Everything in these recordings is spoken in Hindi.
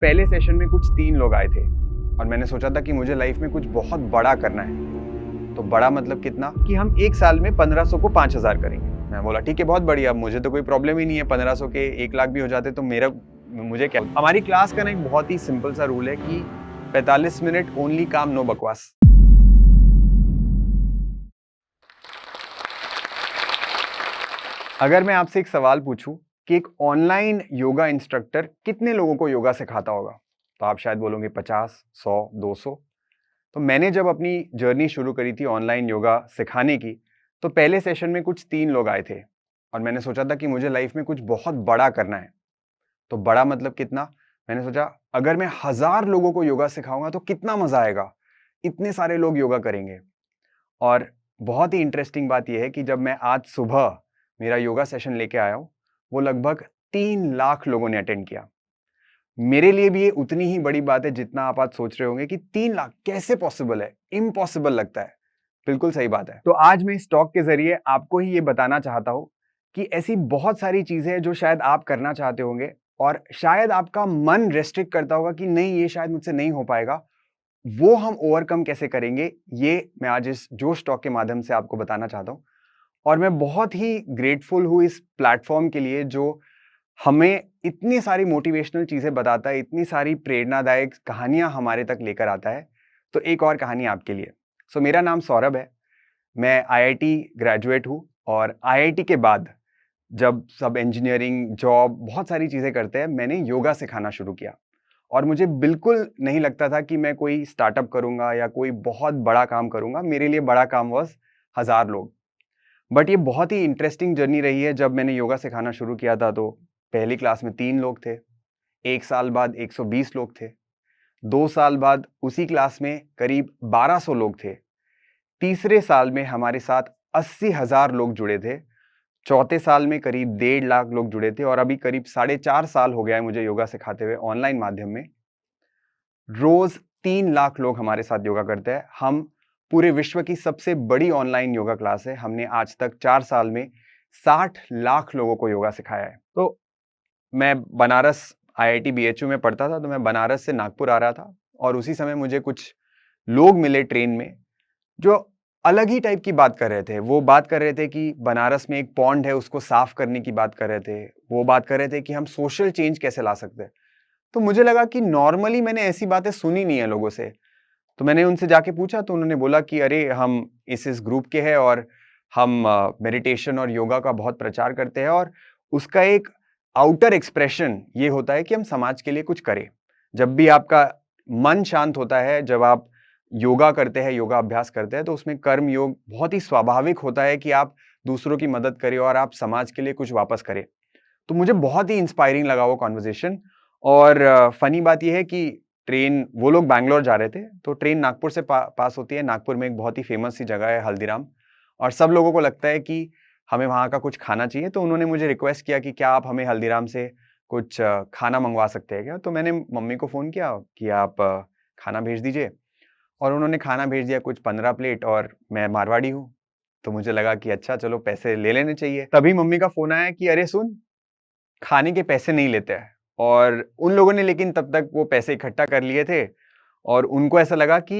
पहले सेशन में कुछ 3 लोग आए थे और मैंने सोचा था कि मुझे लाइफ में कुछ बहुत बड़ा करना है। तो बड़ा मतलब कितना कि हम 1 साल में 1500 को 5000 करेंगे। मैं बोला ठीक है, बहुत बढ़िया, मुझे तो कोई प्रॉब्लम ही नहीं है। 1500 के 1 लाख भी हो जाते तो मुझे क्या। हमारी क्लास का ना एक बहुत ही सिंपल सा रूल है कि 45 मिनट ओनली काम, नो बकवास। अगर मैं आपसे एक सवाल पूछूं कि एक ऑनलाइन योगा इंस्ट्रक्टर कितने लोगों को योगा सिखाता होगा, तो आप शायद बोलोगे 50, 100, 200। तो मैंने जब अपनी जर्नी शुरू करी थी ऑनलाइन योगा सिखाने की, तो पहले सेशन में कुछ 3 लोग आए थे और मैंने सोचा था कि मुझे लाइफ में कुछ बहुत बड़ा करना है। तो बड़ा मतलब कितना? मैंने सोचा अगर मैं 1000 लोगों को योगा सिखाऊंगा तो कितना मजा आएगा, इतने सारे लोग योगा करेंगे। और बहुत ही इंटरेस्टिंग बात यह है कि जब मैं आज सुबह मेरा योगा सेशन लेके आया हूं, वो लगभग 3 लाख लोगों ने अटेंड किया। मेरे लिए भी ये उतनी ही बड़ी बात है जितना आप आज सोच रहे होंगे कि 3 लाख कैसे पॉसिबल है, इम्पॉसिबल लगता है। बिल्कुल सही बात है। तो आज मैं इस टॉक के जरिए आपको ही ये बताना चाहता हूं कि ऐसी बहुत सारी चीजें हैं जो शायद आप करना चाहते होंगे और शायद आपका मन रेस्ट्रिक्ट करता होगा कि नहीं, ये शायद मुझसे नहीं हो पाएगा। वो हम ओवरकम कैसे करेंगे, ये मैं आज इस जोश टॉक के माध्यम से आपको बताना चाहता हूं। और मैं बहुत ही ग्रेटफुल हूं इस प्लेटफॉर्म के लिए जो हमें इतनी सारी मोटिवेशनल चीजें बताता है, इतनी सारी प्रेरणादायक कहानियां हमारे तक लेकर आता है। तो एक और कहानी आपके लिए। मेरा नाम सौरभ है। मैं आईआईटी ग्रेजुएट हूं और आईआईटी के बाद जब सब इंजीनियरिंग, जॉब, बहुत सारी चीजें करते हैं, मैंने योगा सिखाना शुरू किया। और मुझे बिल्कुल नहीं लगता था कि मैं कोई स्टार्टअप करूंगा या कोई बहुत बड़ा काम करूंगा। मेरे लिए बड़ा काम बस 1000 लोग। बट ये बहुत ही इंटरेस्टिंग जर्नी रही है। जब मैंने योगा सिखाना शुरू किया था तो पहली क्लास में 3 लोग थे, 1 साल बाद 120 लोग थे, 2 साल बाद उसी क्लास में करीब 1200 लोग थे, तीसरे साल में हमारे साथ 80,000 लोग जुड़े थे, चौथे साल में करीब 1.5 लाख लोग जुड़े थे और अभी करीब 4.5 साल हो गया है मुझे योगा सिखाते हुए ऑनलाइन माध्यम में। रोज 3 लाख लोग हमारे साथ योगा करते हैं। हम पूरे विश्व की सबसे बड़ी ऑनलाइन योगा क्लास है। हमने आज तक 4 साल में 60 लाख लोगों को योगा सिखाया है। तो मैं बनारस आईआईटी बीएचयू में पढ़ता था, तो मैं बनारस से नागपुर आ रहा था और उसी समय मुझे कुछ लोग मिले ट्रेन में जो अलग ही टाइप की बात कर रहे थे। वो बात कर रहे थे कि बनारस में एक पॉन्ड है, उसको साफ करने की बात कर रहे थे। वो बात कर रहे थे कि हम सोशल चेंज कैसे ला सकते हैं। तो मुझे लगा कि नॉर्मली मैंने ऐसी बातें सुनी नहीं है लोगों से। तो मैंने उनसे जाके पूछा तो उन्होंने बोला कि अरे हम इस ग्रुप के हैं और हम मेडिटेशन और योगा का बहुत प्रचार करते हैं और उसका एक आउटर एक्सप्रेशन ये होता है कि हम समाज के लिए कुछ करें। जब भी आपका मन शांत होता है, जब आप योगा करते हैं, योगा अभ्यास करते हैं, तो उसमें कर्म योग बहुत ही स्वाभाविक होता है कि आप दूसरों की मदद करें और आप समाज के लिए कुछ वापस करें। तो मुझे बहुत ही इंस्पायरिंग लगा वो कॉन्वर्सेशन। और फनी बात यह है कि ट्रेन, वो लोग बैंगलोर जा रहे थे, तो ट्रेन नागपुर से पास होती है। नागपुर में एक बहुत ही फेमस सी जगह है हल्दीराम, और सब लोगों को लगता है कि हमें वहाँ का कुछ खाना चाहिए। तो उन्होंने मुझे रिक्वेस्ट किया कि क्या आप हमें हल्दीराम से कुछ खाना मंगवा सकते हैं क्या? तो मैंने मम्मी को फ़ोन किया कि आप खाना भेज दीजिए, और उन्होंने खाना भेज दिया कुछ 15 प्लेट। और मैं मारवाड़ी हूँ, तो मुझे लगा कि अच्छा चलो पैसे ले लेने चाहिए। तभी मम्मी का फ़ोन आया कि अरे सुन, खाने के पैसे नहीं लेते हैं। और उन लोगों ने लेकिन तब तक वो पैसे इकट्ठा कर लिए थे और उनको ऐसा लगा कि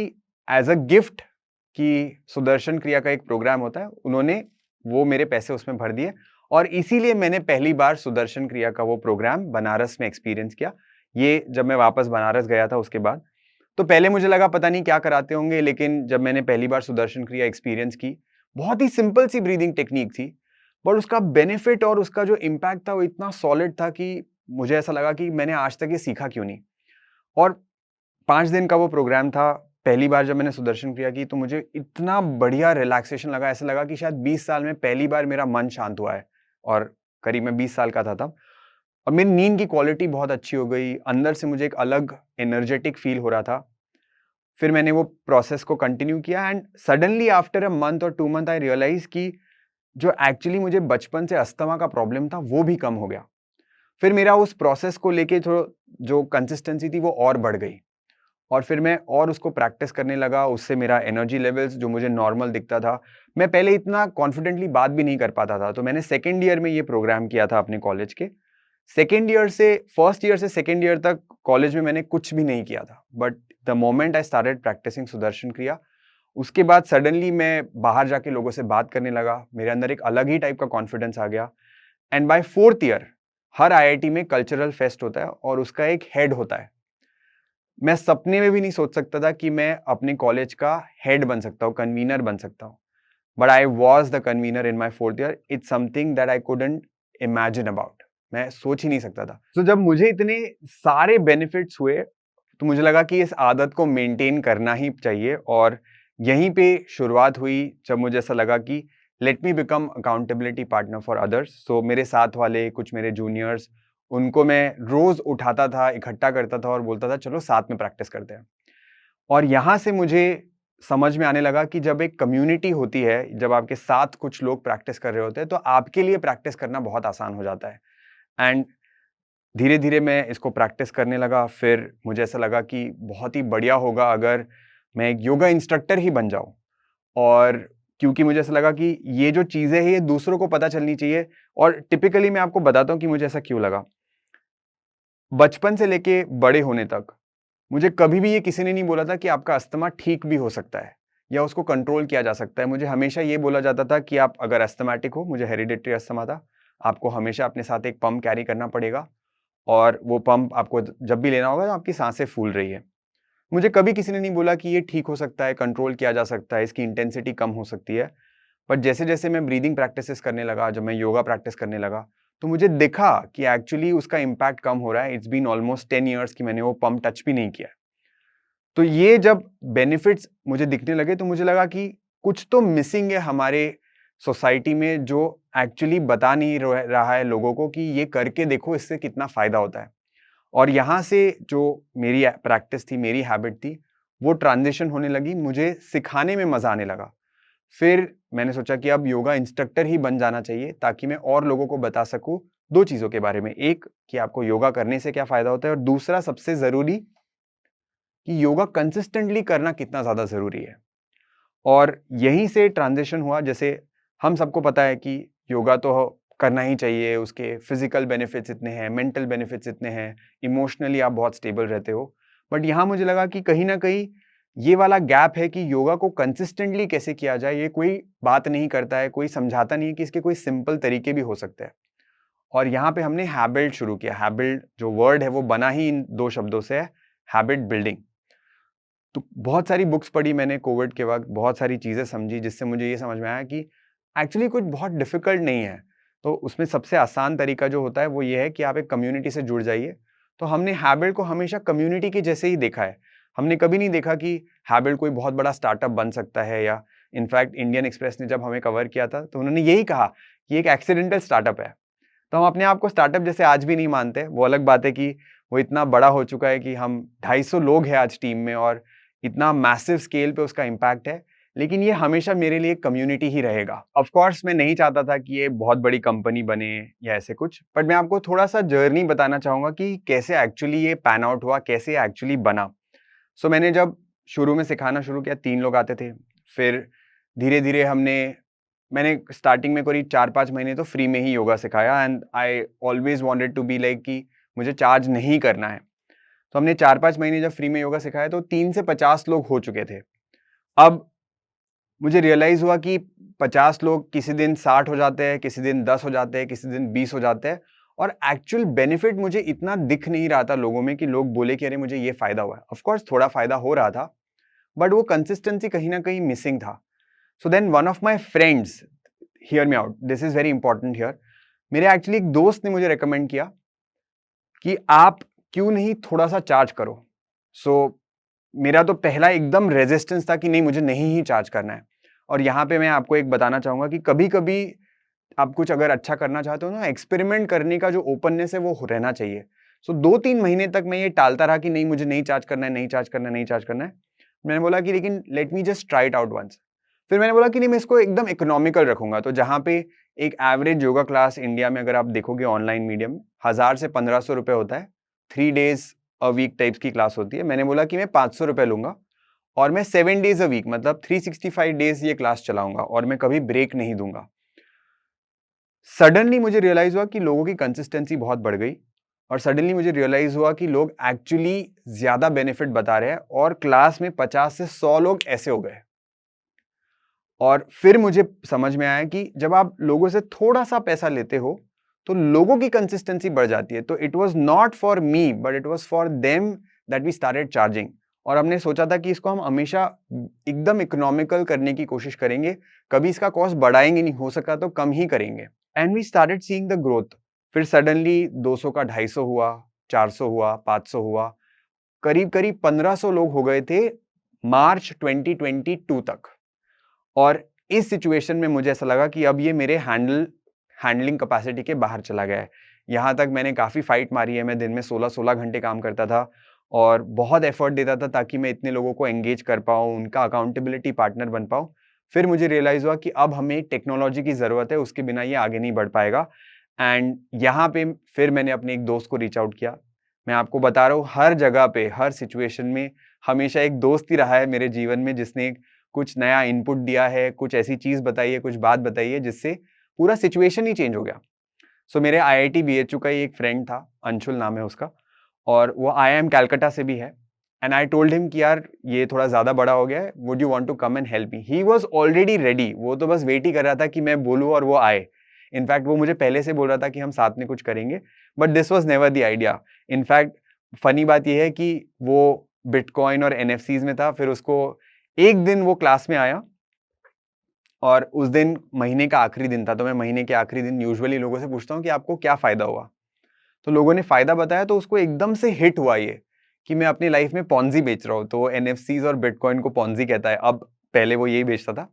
एज अ गिफ्ट कि सुदर्शन क्रिया का एक प्रोग्राम होता है, उन्होंने वो मेरे पैसे उसमें भर दिए। और इसीलिए मैंने पहली बार सुदर्शन क्रिया का वो प्रोग्राम बनारस में एक्सपीरियंस किया। ये जब मैं वापस बनारस गया था उसके बाद। तो पहले मुझे लगा पता नहीं क्या कराते होंगे, लेकिन जब मैंने पहली बार सुदर्शन क्रिया एक्सपीरियंस की, बहुत ही सिंपल सी ब्रीदिंग टेक्निक थी, बट उसका बेनिफिट और उसका जो इम्पैक्ट था वो इतना सॉलिड था कि मुझे ऐसा लगा कि मैंने आज तक ये सीखा क्यों नहीं। और 5 दिन का वो प्रोग्राम था। पहली बार जब मैंने सुदर्शन क्रिया की तो मुझे इतना बढ़िया रिलैक्सेशन लगा, ऐसा लगा कि शायद 20 साल में पहली बार मेरा मन शांत हुआ है। और करीब मैं 20 साल का था तब। और मेरी नींद की क्वालिटी बहुत अच्छी हो गई, अंदर से मुझे एक अलग एनर्जेटिक फील हो रहा था। फिर मैंने वो प्रोसेस को कंटिन्यू किया and suddenly after a month और 2 मंथ आई रियलाइज कि जो एक्चुअली मुझे बचपन से अस्थमा का प्रॉब्लम था वो भी कम हो गया। फिर मेरा उस प्रोसेस को लेके जो कंसिस्टेंसी थी वो और बढ़ गई, और फिर मैं और उसको प्रैक्टिस करने लगा। उससे मेरा एनर्जी लेवल्स जो मुझे नॉर्मल दिखता था, मैं पहले इतना कॉन्फिडेंटली बात भी नहीं कर पाता था। तो मैंने सेकेंड ईयर में ये प्रोग्राम किया था अपने कॉलेज के। सेकेंड ईयर से फर्स्ट ईयर से सेकेंड ईयर तक कॉलेज में मैंने कुछ भी नहीं किया था, but the moment I started practising Sudarshan Kriya, उसके बाद सडनली मैं बाहर जाके लोगों से बात करने लगा, मेरे अंदर एक अलग ही टाइप का कॉन्फिडेंस आ गया। And by fourth year her IIT में कल्चरल फेस्ट होता है और उसका एक हेड होता है। मैं सपने में भी नहीं सोच सकता था कि मैं अपने कॉलेज का हेड बन सकता हूँ, कन्वीनर बन सकता हूँ, but I was the convener in my fourth year. It's something that I couldn't imagine about, मैं सोच ही नहीं सकता था। तो जब मुझे इतने सारे बेनिफिट्स हुए तो मुझे लगा कि इस आदत को मेंटेन करना ही चाहिए, और यहीं पे शुरुआत हुई जब मुझे ऐसा लगा कि let me become accountability partner for others. So मेरे साथ वाले कुछ मेरे जूनियर्स, उनको मैं रोज उठाता था, इकट्ठा करता था और बोलता था चलो साथ में प्रैक्टिस करते हैं। और यहाँ से मुझे समझ में आने लगा कि जब एक कम्युनिटी होती है, जब आपके साथ कुछ लोग प्रैक्टिस कर रहे होते हैं, तो आपके लिए प्रैक्टिस करना बहुत आसान हो जाता है। एंड धीरे धीरे मैं इसको प्रैक्टिस करने लगा। फिर मुझे ऐसा लगा कि बहुत ही बढ़िया होगा अगर मैं एक योगा इंस्ट्रक्टर ही बन जाऊं, और क्योंकि मुझे ऐसा लगा कि ये जो चीजें हैं ये दूसरों को पता चलनी चाहिए। और टिपिकली मैं आपको बताता हूं कि मुझे ऐसा क्यों लगा। बचपन से लेके बड़े होने तक मुझे कभी भी ये किसी ने नहीं बोला था कि आपका अस्थमा ठीक भी हो सकता है या उसको कंट्रोल किया जा सकता है। मुझे हमेशा ये बोला जाता था कि आप अगर अस्थमैटिक हो, मुझे हेरिडिटरी अस्थमा था, आपको हमेशा अपने साथ एक पंप कैरी करना पड़ेगा, और वो पंप आपको जब भी लेना होगा तो आपकी सांसें फूल रही है। मुझे कभी किसी ने नहीं बोला कि ये ठीक हो सकता है, कंट्रोल किया जा सकता है, इसकी इंटेंसिटी कम हो सकती है। बट जैसे-जैसे मैं ब्रीदिंग प्रैक्टिसेस करने लगा, जब मैं योगा प्रैक्टिस करने लगा, तो मुझे दिखा कि एक्चुअली उसका इम्पैक्ट कम हो रहा है। इट्स बीन ऑलमोस्ट 10 इयर्स कि मैंने वो पंप टच भी नहीं किया। तो ये जब बेनिफिट्स मुझे दिखने लगे तो मुझे लगा कि कुछ तो मिसिंग है हमारे सोसाइटी में, जो एक्चुअली बता नहीं रहा है लोगों को कि ये करके देखो इससे कितना फायदा होता है। और यहाँ से जो मेरी प्रैक्टिस थी, मेरी हैबिट थी, वो ट्रांजिशन होने लगी, मुझे सिखाने में मजा आने लगा। फिर मैंने सोचा कि अब योगा इंस्ट्रक्टर ही बन जाना चाहिए ताकि मैं और लोगों को बता सकूं दो चीजों के बारे में। एक, कि आपको योगा करने से क्या फायदा होता है, और दूसरा सबसे जरूरी, कि योगा कंसिस्टेंटली करना कितना ज्यादा जरूरी है। और यहीं से ट्रांजिशन हुआ। जैसे हम सबको पता है कि योगा तो करना ही चाहिए, उसके फिजिकल बेनिफिट्स इतने हैं, मेंटल बेनिफिट्स इतने हैं, इमोशनली आप बहुत स्टेबल रहते हो। बट यहाँ मुझे लगा कि कहीं ना कहीं ये वाला गैप है कि योगा को कंसिस्टेंटली कैसे किया जाए, ये कोई बात नहीं करता है, कोई समझाता नहीं है कि इसके कोई सिंपल तरीके भी हो सकते हैं। और यहाँ पे हमने हैबिट शुरू किया। हैबिट जो वर्ड है वो बना ही इन दो शब्दों से है, हैबिट बिल्डिंग। तो बहुत सारी बुक्स पढ़ी मैंने कोविड के वक्त, बहुत सारी चीज़ें समझी, जिससे मुझे ये समझ में आया कि एक्चुअली कुछ बहुत डिफ़िकल्ट नहीं है। तो उसमें सबसे आसान तरीका जो होता है वो ये है कि आप एक कम्युनिटी से जुड़ जाइए। तो हमने हैबिट को हमेशा कम्युनिटी के जैसे ही देखा है। हमने कभी नहीं देखा कि हैबिट कोई बहुत बड़ा स्टार्टअप बन सकता है, या इनफैक्ट इंडियन एक्सप्रेस ने जब हमें कवर किया था तो उन्होंने यही कहा कि एक एक्सीडेंटल स्टार्टअप है। तो हम अपने आप को स्टार्टअप जैसे आज भी नहीं मानते। वो अलग बात है कि वो इतना बड़ा हो चुका है कि हम 250 लोग हैं आज टीम में, और इतना मैसिव स्केल पे उसका इम्पैक्ट है। लेकिन ये हमेशा मेरे लिए कम्युनिटी ही रहेगा। ऑफ कोर्स मैं नहीं चाहता था कि ये बहुत बड़ी कंपनी बने या ऐसे कुछ, बट मैं आपको थोड़ा सा जर्नी बताना चाहूंगा कि कैसे एक्चुअली ये पैन आउट हुआ, कैसे एक्चुअली बना। सो मैंने जब शुरू में सिखाना शुरू किया, 3 लोग आते थे। फिर धीरे धीरे मैंने स्टार्टिंग में करीब 4-5 महीने तो फ्री में ही योगा सिखाया, and I always wanted to be like कि मुझे चार्ज नहीं करना है। तो हमने 4-5 महीने जब फ्री में योगा सिखाया तो 3 से 50 लोग हो चुके थे। अब मुझे रियलाइज़ हुआ कि 50 लोग किसी दिन 60 हो जाते हैं, किसी दिन 10 हो जाते हैं, किसी दिन 20 हो जाते हैं, और एक्चुअल बेनिफिट मुझे इतना दिख नहीं रहा था लोगों में कि लोग बोले कि अरे मुझे ये फ़ायदा हुआ है। ऑफ कोर्स थोड़ा फ़ायदा हो रहा था, बट वो कंसिस्टेंसी कहीं न कहीं मिसिंग था। So then one of my friends, hear me out, this is very important here. मेरे एक्चुअली एक दोस्त ने मुझे रिकमेंड किया कि आप क्यों नहीं थोड़ा-सा चार्ज करो। सो मेरा तो पहला एकदम रेजिस्टेंस था कि नहीं, मुझे नहीं ही चार्ज करना है। और यहाँ पे मैं आपको एक बताना चाहूँगा कि कभी-कभी आप कुछ अगर अच्छा करना चाहते हो ना, एक्सपेरिमेंट करने का जो ओपननेस है वो रहना चाहिए। सो 2-3 महीने तक मैं ये टालता रहा कि नहीं, मुझे नहीं चार्ज करना है, नहीं चार्ज करना है, नहीं चार्ज करना है। मैंने बोला कि लेकिन let me just try it out once. फिर मैंने बोला कि नहीं, मैं इसको एकदम इकोनॉमिकल रखूंगा। तो जहाँ पे एक एवरेज योगा क्लास इंडिया में अगर आप देखोगे ऑनलाइन मीडियम, 1000 से 1500 रुपए होता है। 3 डेज अ वीक टाइप्स की क्लास होती है। मैंने बोला कि मैं 500 रुपए लूंगा, और मैं 7 डेज अ वीक मतलब 365 डेज ये क्लास चलाऊंगा, और मैं कभी ब्रेक नहीं दूंगा। सडनली मुझे रियलाइज हुआ कि लोगों की कंसिस्टेंसी बहुत बढ़ गई और सडनली मुझे रियलाइज हुआ कि लोग एक्चुअली ज्यादा बेनिफिट बता रहे हैं और क्लास में 50 से 100 लोग ऐसे हो गए। और फिर मुझे समझ में आया कि जब आप लोगों से थोड़ा सा पैसा लेते हो तो लोगों की कंसिस्टेंसी बढ़ जाती है। तो it was not for me but it was for them that we started charging. और हमने सोचा था कि इसको हम हमेशा एकदम इकोनॉमिकल करने की कोशिश करेंगे, कभी इसका कॉस्ट बढ़ाएंगे नहीं, हो सका तो कम ही करेंगे। And we started seeing the growth. फिर सडनली 200 का 250 हुआ, 400 हुआ, 500 हुआ, करीब करीब 1500 लोग हो गए थे मार्च 2022 तक। और इस सिचुएशन में मुझे ऐसा लगा कि अब ये मेरे हैंडलिंग कैपेसिटी के बाहर चला गया है। यहाँ तक मैंने काफ़ी फाइट मारी है, मैं दिन में 16-16 घंटे काम करता था और बहुत एफर्ट देता था ताकि मैं इतने लोगों को एंगेज कर पाऊँ, उनका अकाउंटेबिलिटी पार्टनर बन पाऊँ। फिर मुझे रियलाइज़ हुआ कि अब हमें टेक्नोलॉजी की ज़रूरत है, उसके बिना ये आगे नहीं बढ़ पाएगा। एंड यहाँ पे फिर मैंने अपने एक दोस्त को रीच आउट किया। मैं आपको बता रहा हूँ, हर जगह पे, हर सिचुएशन में हमेशा एक दोस्त ही रहा है मेरे जीवन में जिसने कुछ नया इनपुट दिया है, कुछ ऐसी चीज़ बताई है, कुछ बात बताई है जिससे पूरा सिचुएशन ही चेंज हो गया। सो मेरे आईआईटी बीएचयू का ही एक फ्रेंड था, अंशुल नाम है उसका, और वो आईआईएम कलकत्ता से भी है। एंड आई टोल्ड हिम कि यार ये थोड़ा ज़्यादा बड़ा हो गया है, would you want to come and help me? He was already ready, वो तो बस वेट ही कर रहा था कि मैं बोलूँ और वो आए। इनफैक्ट वो मुझे पहले से बोल रहा था कि हम साथ में कुछ करेंगे, but this was never the idea. In fact funny बात ये है कि वो बिटकॉइन और एनएफसीज में था, फिर उसको एक दिन वो क्लास में आया और उस दिन महीने का आखिरी दिन था। तो मैं महीने के आखिरी दिन यूजुअली लोगों से पूछता हूँ कि आपको क्या फायदा हुआ? तो लोगों ने फायदा बताया तो उसको एकदम से हिट हुआ ये कि मैं अपनी लाइफ में पॉन्जी बेच रहा हूँ। तो एनएफसीज और बिटकॉइन को पॉन्जी कहता है। अब पहले वो यही बेचता था,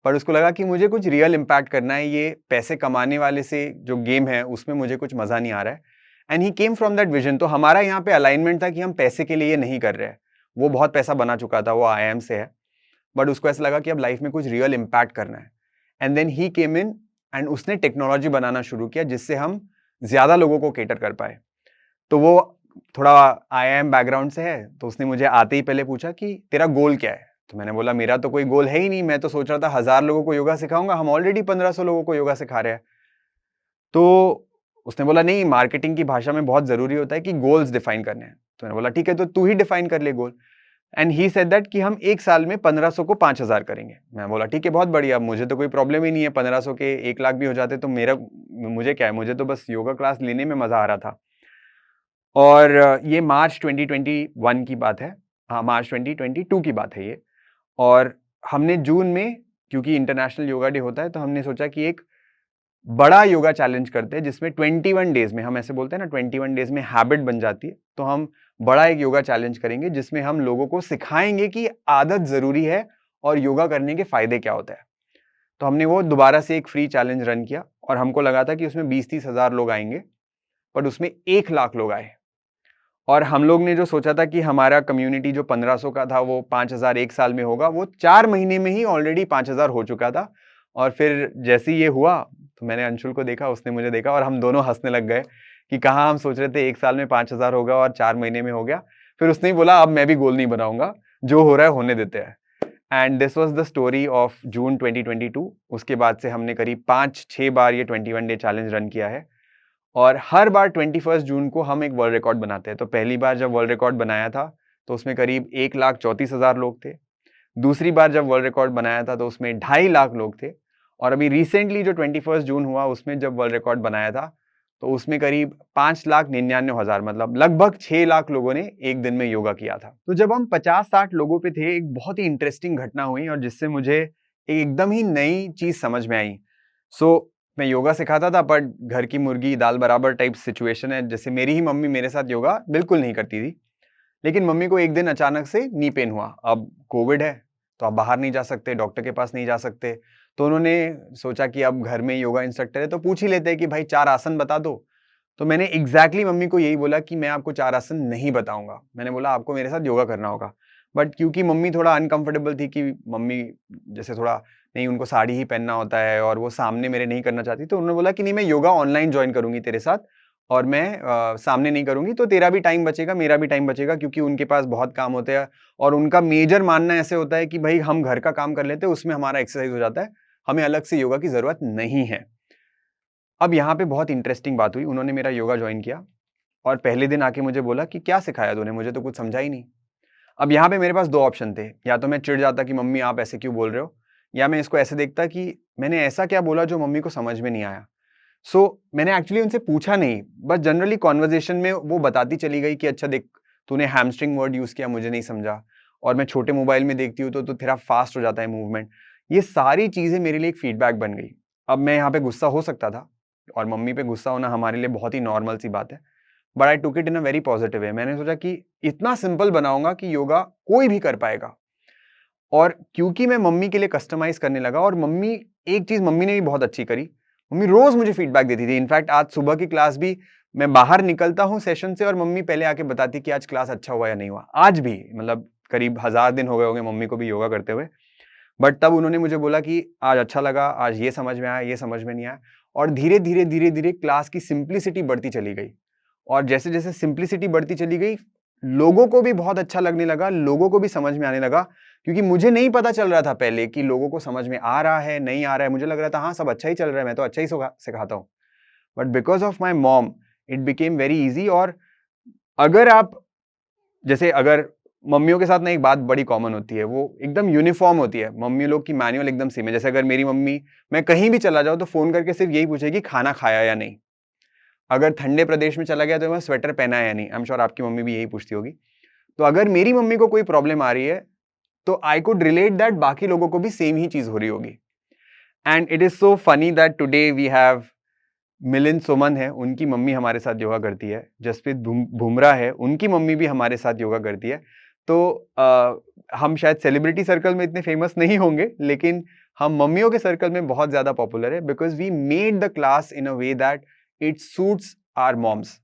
पर उसको लगा कि मुझे कुछ रियल इम्पैक्ट करना है, ये पैसे कमाने वाले से जो गेम है उसमें मुझे कुछ मजा नहीं आ रहा है। And he came from that vision. तो हमारा यहाँ पे अलाइनमेंट था कि हम पैसे के लिए ये नहीं कर रहे हैं। वो बहुत पैसा बना चुका था, वो आईआईएम से है, बट उसको ऐसा लगा कि अब लाइफ में कुछ रियल इम्पैक्ट करना है। And then he came in and उसने टेक्नोलॉजी बनाना शुरू किया जिससे हम ज्यादा लोगों को केटर कर पाए। तो वो थोड़ा आईआईएम बैकग्राउंड से है, तो उसने मुझे आते ही पहले पूछा कि तेरा गोल क्या है? तो मैंने बोला मेरा तो कोई गोल है ही नहीं, मैं तो सोच रहा था 1000 लोगों को योगा सिखाऊंगा, हम ऑलरेडी 1500 लोगों को योगा सिखा रहे हैं। तो उसने बोला नहीं, मार्केटिंग की भाषा में बहुत जरूरी होता है कि गोल्स डिफाइन करने हैं। तो मैंने बोला ठीक है, तो तू ही डिफाइन कर ले गोल। एंड ही सेड दैट कि हम एक साल में 1500 को 5000 करेंगे। मैं बोला ठीक है, बहुत बढ़िया, मुझे तो कोई प्रॉब्लम ही नहीं है, 1500 के 1 लाख भी हो जाते तो मेरा, मुझे क्या है, मुझे तो बस योगा क्लास लेने में मजा आ रहा था। और ये मार्च 2021 की बात है। हाँ, मार्च 2022 की बात है ये। और हमने जून में, क्योंकि इंटरनेशनल योगा डे होता है, तो हमने सोचा कि एक बड़ा योगा चैलेंज करते हैं जिसमें 21 डेज में, हम ऐसे बोलते हैं ना, 21 डेज में हैबिट बन जाती है। तो हम बड़ा एक योगा चैलेंज करेंगे जिसमें हम लोगों को सिखाएंगे कि आदत जरूरी है और योगा करने के फायदे क्या होते हैं। तो हमने वो दोबारा से एक फ्री चैलेंज रन किया और हमको लगा था कि उसमें 20-30 हजार लोग आएंगे, पर उसमें 1 लाख लोग आए। और हम लोग ने जो सोचा था कि हमारा कम्युनिटी जो 1500 का था वो 5000 एक साल में होगा, वो 4 महीने में ही ऑलरेडी 5000 हो चुका था। और फिर जैसे ही ये हुआ तो मैंने अंशुल को देखा, उसने मुझे देखा और हम दोनों हंसने लग गए कि कहाँ हम सोच रहे थे 1 साल में 5000 होगा और 4 महीने में हो गया। फिर उसने ही बोला अब मैं भी गोल नहीं बनाऊंगा, जो हो रहा है होने देते हैं। And this was the story of June 2022। उसके बाद से हमने करीब 5-6 बार ये 21 डे चैलेंज रन किया है और हर बार 21 जून को हम एक वर्ल्ड रिकॉर्ड बनाते हैं। तो पहली बार जब वर्ल्ड रिकॉर्ड बनाया था तो उसमें करीब 1,34,000 लोग थे। दूसरी बार जब वर्ल्ड रिकॉर्ड बनाया था तो उसमें 2.5 लाख लोग थे। और अभी रिसेंटली जो 21 जून हुआ उसमें जब वर्ल्ड रिकॉर्ड बनाया था तो उसमें करीब 5,99,000, मतलब लगभग 6 लाख लोगों ने एक दिन में योगा किया था। तो जब हम 50-60 लोगों पे थे, एक बहुत ही इंटरेस्टिंग घटना हुई और जिससे मुझे एकदम ही नई चीज समझ में आई। सो मैं योगा सिखाता था, बट घर की मुर्गी दाल बराबर टाइप सिचुएशन है। जैसे मेरी ही मम्मी मेरे साथ योगा बिल्कुल नहीं करती थी, लेकिन मम्मी को एक दिन अचानक से नी पेन हुआ। अब कोविड है तो आप बाहर नहीं जा सकते, डॉक्टर के पास नहीं जा सकते, तो उन्होंने सोचा कि अब घर में योगा इंस्ट्रक्टर है तो पूछ ही लेते हैं कि भाई 4 आसन बता दो। तो मैंने एग्जैक्टली मम्मी को यही बोला कि मैं आपको 4 आसन नहीं बताऊंगा, मैंने बोला आपको मेरे साथ योगा करना होगा। बट क्योंकि मम्मी थोड़ा अनकंफर्टेबल थी कि मम्मी जैसे थोड़ा, नहीं, उनको साड़ी ही पहनना होता है और वो सामने मेरे नहीं करना चाहती, तो उन्होंने बोला कि नहीं, मैं योगा ऑनलाइन ज्वाइन करूंगी तेरे साथ और मैं सामने नहीं करूंगी, तो तेरा भी टाइम बचेगा, मेरा भी टाइम बचेगा, क्योंकि उनके पास बहुत काम होते हैं और उनका मेजर मानना ऐसे होता है कि भाई हम घर का काम कर लेते हैं, उसमें हमारा एक्सरसाइज हो जाता है, हमें अलग से योगा की जरूरत नहीं है। अब यहाँ पे बहुत इंटरेस्टिंग बात हुई, उन्होंने मेरा योगा ज्वाइन किया और पहले दिन आके मुझे बोला कि क्या सिखाया तूने, मुझे तो कुछ समझा ही नहीं। अब यहाँ पे मेरे पास 2 ऑप्शन थे, या तो मैं चिढ़ जाता कि मम्मी आप ऐसे क्यों बोल रहे हो, या मैं इसको ऐसे देखता कि मैंने ऐसा क्या बोला जो मम्मी को समझ में नहीं आया। मैंने एक्चुअली उनसे पूछा नहीं, बस जनरली कन्वर्सेशन में वो बताती चली गई कि अच्छा देख, तूने हैमस्ट्रिंग वर्ड यूज़ किया, मुझे नहीं समझा, और मैं छोटे मोबाइल में देखती हूँ तो तेरा फास्ट हो जाता है मूवमेंट। ये सारी चीज़ें मेरे लिए एक फीडबैक बन गई। अब मैं यहाँ पे गुस्सा हो सकता था, और मम्मी पे गुस्सा होना हमारे लिए बहुत ही नॉर्मल सी बात है। But I took it in a very positive way. मैंने सोचा कि इतना सिंपल बनाऊंगा कि योगा कोई भी कर पाएगा। और क्योंकि मैं मम्मी के लिए कस्टमाइज करने लगा, और एक चीज मम्मी ने भी बहुत अच्छी करी, मम्मी रोज मुझे फीडबैक देती थी। इनफैक्ट आज सुबह की क्लास भी मैं बाहर निकलता हूँ सेशन से और मम्मी पहले आके बताती कि आज क्लास अच्छा हुआ या नहीं हुआ। आज भी मतलब करीब 1000 दिन हो गए होंगे मम्मी को भी योगा करते हुए, बट तब उन्होंने मुझे बोला कि आज अच्छा लगा, आज ये समझ में आया, ये समझ में नहीं आया। और धीरे धीरे धीरे धीरे क्लास की सिंप्लिसिटी बढ़ती चली गई, और जैसे जैसे सिंप्लिसिटी बढ़ती चली गई, लोगों को भी बहुत अच्छा लगने लगा, लोगों को भी समझ में आने लगा। क्योंकि मुझे नहीं पता चल रहा था पहले कि लोगों को समझ में आ रहा है, नहीं आ रहा है। मुझे लग रहा था हाँ सब अच्छा ही चल रहा है, मैं तो अच्छा ही सिखाता हूँ। But because of my mom it became very easy. और अगर आप जैसे अगर मम्मियों के साथ ना एक बात बड़ी कॉमन होती है, वो एकदम यूनिफॉर्म होती है, मम्मी लोग की मैनुअल एकदम सेम है। जैसे अगर मेरी मम्मी, मैं कहीं भी चला जाऊँ तो फोन करके सिर्फ यही पूछेगी खाना खाया या नहीं। अगर ठंडे प्रदेश में चला गया तो मैं स्वेटर पहना है या नहीं। आई एम श्योर आपकी मम्मी भी यही पूछती होगी। तो अगर मेरी मम्मी को कोई प्रॉब्लम आ रही है तो आई कुड रिलेट दैट बाकी लोगों को भी सेम ही चीज हो रही होगी। And it is so funny that today we have Milind Soman है, उनकी मम्मी हमारे साथ योगा करती है। जसप्रीत बुमराह है, उनकी मम्मी भी हमारे साथ योगा करती है। तो हम शायद सेलिब्रिटी सर्कल में इतने फेमस नहीं होंगे, लेकिन हम मम्मियों के सर्कल में बहुत ज्यादा पॉपुलर है, because we made the class in a way that it suits our moms.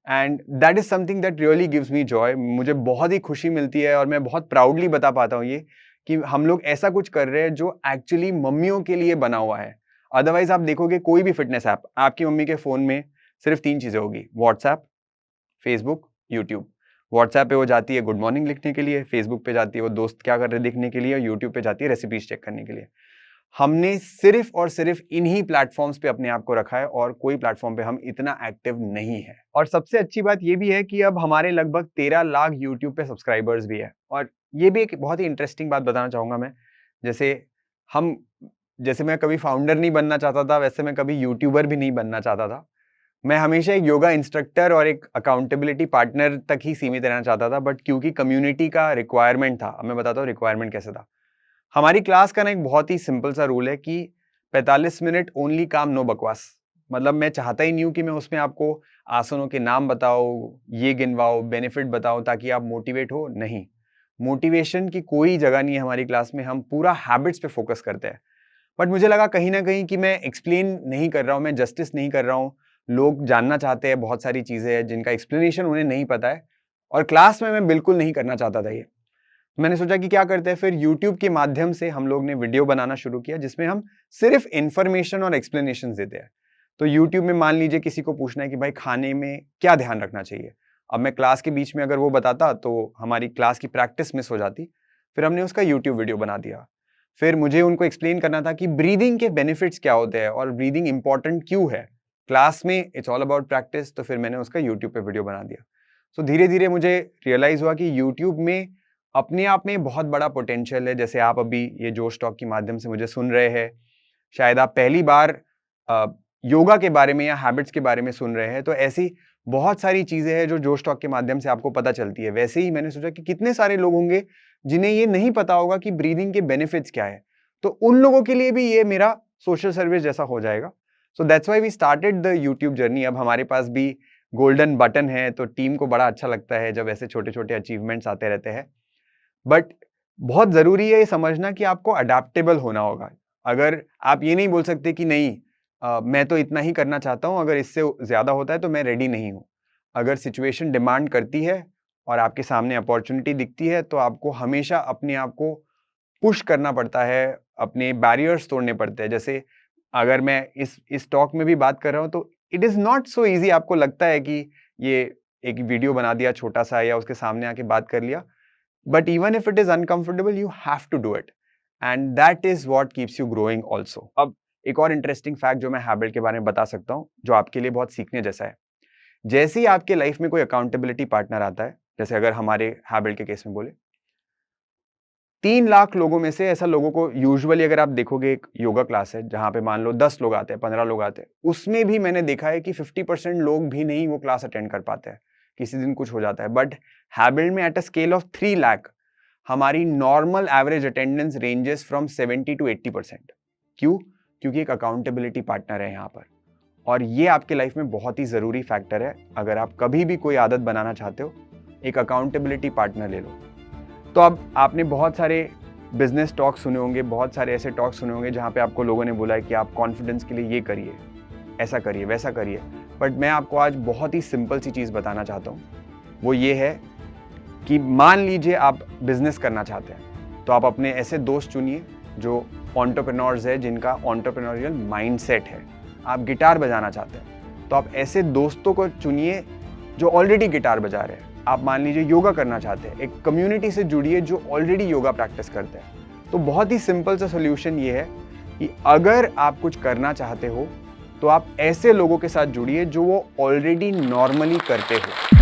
And that is something that really gives me joy. मुझे बहुत ही खुशी मिलती है और मैं बहुत प्राउडली बता पाता हूँ ये कि हम लोग ऐसा कुछ कर रहे हैं जो एक्चुअली मम्मियों के लिए बना हुआ है। अदरवाइज आप देखोगे कोई भी फिटनेस ऐप, आपकी मम्मी के फोन में सिर्फ 3 चीजें होगी, व्हाट्सएप, फेसबुक, यूट्यूब। व्हाट्सएप पे वो जाती है गुड मॉर्निंग लिखने के लिए, फेसबुक पे जाती है वो दोस्त क्या कर रहे देखने के लिए, यूट्यूब पे जाती है रेसिपीज चेक करने के लिए। हमने सिर्फ और सिर्फ इन्हीं प्लेटफॉर्म्स पे अपने आप को रखा है, और कोई प्लेटफॉर्म पे हम इतना एक्टिव नहीं है। और सबसे अच्छी बात ये भी है कि अब हमारे लगभग 13 लाख यूट्यूब पे सब्सक्राइबर्स भी है। और ये भी एक बहुत ही इंटरेस्टिंग बात बताना चाहूंगा मैं। जैसे हम जैसे मैं कभी फाउंडर नहीं बनना चाहता था, वैसे मैं कभी यूट्यूबर भी नहीं बनना चाहता था। मैं हमेशा एक योगा इंस्ट्रक्टर और एक अकाउंटेबिलिटी पार्टनर तक ही सीमित रहना चाहता था, बट क्योंकि कम्युनिटी का रिक्वायरमेंट था, अब मैं बताता हूँ रिक्वायरमेंट कैसे था। हमारी क्लास का ना एक बहुत ही सिंपल सा रूल है कि 45 मिनट ओनली काम, नो बकवास। मतलब मैं चाहता ही नहीं हूं कि मैं उसमें आपको आसनों के नाम बताऊं, ये गिनवाओ, बेनिफिट बताऊं ताकि आप मोटिवेट हो। नहीं, मोटिवेशन की कोई जगह नहीं है हमारी क्लास में। हम पूरा हैबिट्स पे फोकस करते हैं। बट मुझे लगा कहीं ना कहीं कि मैं एक्सप्लेन नहीं कर रहा हूं, मैं जस्टिस नहीं कर रहा हूं। लोग जानना चाहते हैं, बहुत सारी चीजें हैं जिनका एक्सप्लेनेशन उन्हें नहीं पता है, और क्लास में मैं बिल्कुल नहीं करना चाहता था ये। मैंने सोचा कि क्या करते हैं, फिर YouTube के माध्यम से हम लोग ने वीडियो बनाना शुरू किया जिसमें हम सिर्फ इंफॉर्मेशन और एक्सप्लेनेशन देते हैं। तो YouTube में मान लीजिए किसी को पूछना है कि भाई खाने में क्या ध्यान रखना चाहिए, अब मैं क्लास के बीच में अगर वो बताता तो हमारी क्लास की प्रैक्टिस मिस हो जाती। फिर हमने उसका YouTube वीडियो बना दिया। फिर मुझे उनको एक्सप्लेन करना था कि ब्रीदिंग के बेनिफिट्स क्या होते हैं और ब्रीदिंग इंपॉर्टेंट क्यों है। क्लास में इट्स ऑल अबाउट प्रैक्टिस, तो फिर मैंने उसका YouTube पे वीडियो बना दिया। सो धीरे धीरे मुझे रियलाइज हुआ कि YouTube में अपने आप में बहुत बड़ा पोटेंशियल है। जैसे आप अभी ये जोश टॉक के माध्यम से मुझे सुन रहे हैं, शायद आप पहली बार योगा के बारे में या हैबिट्स के बारे में सुन रहे हैं, तो ऐसी बहुत सारी चीजें हैं जो जोश टॉक के माध्यम से आपको पता चलती है। वैसे ही मैंने सोचा कि कितने सारे लोग होंगे जिन्हें ये नहीं पता होगा कि ब्रीदिंग के बेनिफिट्स क्या है, तो उन लोगों के लिए भी ये मेरा सोशल सर्विस जैसा हो जाएगा। So that's why we started the YouTube journey. अब हमारे पास भी गोल्डन बटन है, तो टीम को बड़ा अच्छा लगता है जब ऐसे छोटे छोटे अचीवमेंट्स आते रहते हैं। बट बहुत जरूरी है ये समझना कि आपको अडेप्टेबल होना होगा। अगर आप ये नहीं बोल सकते कि नहीं, मैं तो इतना ही करना चाहता हूं, अगर इससे ज्यादा होता है तो मैं रेडी नहीं हूं। अगर सिचुएशन डिमांड करती है और आपके सामने अपॉर्चुनिटी दिखती है, तो आपको हमेशा अपने आप को पुश करना पड़ता है, अपने बैरियर्स तोड़ने पड़ते हैं। जैसे अगर मैं इस टॉक में भी बात कर रहा हूं, तो it is not so easy. आपको लगता है कि ये एक वीडियो बना दिया छोटा सा या उसके सामने आके बात कर लिया, but even if it is uncomfortable you have to do it, and that is what keeps you growing also. अब एक और इंटरेस्टिंग फैक्ट जो मैं हैबिट के बारे में बता सकता हूँ, जो आपके लिए बहुत सीखने जैसा है। जैसे ही आपके लाइफ में कोई अकाउंटेबिलिटी पार्टनर आता है, जैसे अगर हमारे हैबिट के केस में बोले, 3 लाख लोगों में से ऐसा लोगों को यूजुअली अगर आप देखोगे, एक योगा क्लास है जहां पे मान लो 10 लोग आते हैं, 15 लोग आते हैं, उसमें भी मैंने देखा है कि 50% लोग भी नहीं वो क्लास अटेंड कर पाते हैं। किसी दिन कुछ हो जाता है, बट हैबिट में at a scale of 3 lakh हमारी normal average attendance ranges from 70 to 80%। क्यों? क्योंकि एक अकाउंटेबिलिटी पार्टनर है यहाँ पर, और ये आपके लाइफ में बहुत ही जरूरी फैक्टर है। अगर आप कभी भी कोई आदत बनाना चाहते हो, एक अकाउंटेबिलिटी पार्टनर ले लो। तो अब आपने बहुत सारे बिजनेस टॉक सुने होंगे, बहुत सारे ऐसे टॉक सुने होंगे जहाँ पे आपको लोगों ने बोला है कि आप कॉन्फिडेंस के लिए ये करिए, ऐसा करिए, वैसा करिए। बट मैं आपको आज बहुत ही सिंपल सी चीज़ बताना चाहता हूँ। वो ये है कि मान लीजिए आप बिजनेस करना चाहते हैं, तो आप अपने ऐसे दोस्त चुनिए जो एंटरप्रेन्योर्स है, जिनका एंटरप्रेन्योरियल माइंडसेट है। आप गिटार बजाना चाहते हैं, तो आप ऐसे दोस्तों को चुनिए जो ऑलरेडी गिटार बजा रहे हैं। आप मान लीजिए योगा करना चाहते हैं, एक कम्युनिटी से जुड़िए जो ऑलरेडी योगा प्रैक्टिस करते हैं। तो बहुत ही सिंपल सा सोल्यूशन ये है कि अगर आप कुछ करना चाहते हो, तो आप ऐसे लोगों के साथ जुड़िए जो वो ऑलरेडी नॉर्मली करते हो।